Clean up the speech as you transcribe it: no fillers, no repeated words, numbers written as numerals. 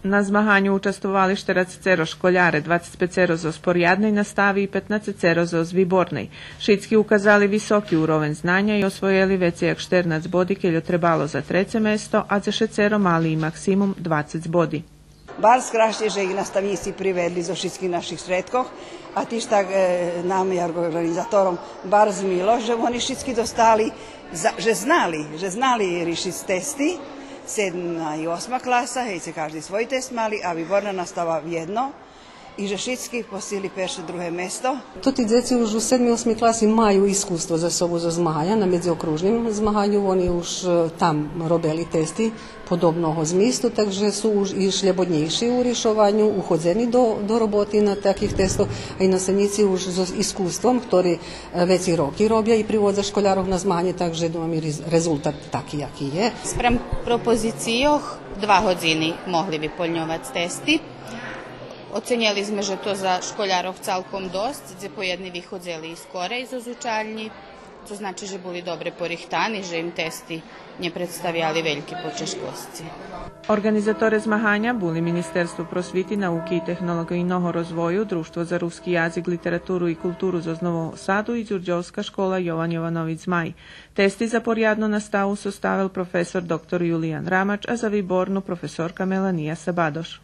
Na zmahanju učestvovali 40 školjare, 25 zo sporijadnej nastavi i 15 zo zvibornej. Šitski ukazali visoki uroven znanja i osvojili već jak 14 bodi, keljo trebalo za trece mesto, a za šecero mali i maksimum 20 bodi. Bar skrašće, že ih nastavnici privedli zo všetkých našich sredkoch a tiež tak nám, organizatorom, bar zmilo, že oni všetky dostali, že znali rišiť testy, 7. i 8. klasa, hejce každý svoj test mali, a výborná nastava jedno, i že všetky posili перше, друге место. Тоді діти вже у 7-8 класі мають іскусство за собою за змагання, на медіокружнім змаганню вони вже там робили тести подобного змісту, takže sú už i šľabodnejší u rješovanju, uhodzeni do roboty na takých testoch, a i nastavnici už s iskustvom, ktorí veci roky robia i privodza školjarov na zmaganje, takže imam i rezultat taký, jaký je. Sprem propozicijoh 2 hodiny mohli bi poľňovať testy. Ocenjeli sme, že to za školjarov celkom dost, gdje po jedni vyhodzeli skore iz ozučalni, to znači, že boli dobre porihtani, že im testi ne predstavljali veliki počeškosti. Organizatore zmahanja boli Ministerstvo prosviti, nauki i tehnologijnog rozvoju, Društvo za ruski jazik, literaturu i kulturu z Novog Sadu i Đurđovska škola Jovan Jovanović Zmaj. Testi za porjadnu nastavu sostavil profesor dr. Julijan Ramač, a za výbornu profesorka Melanija Sabadoš.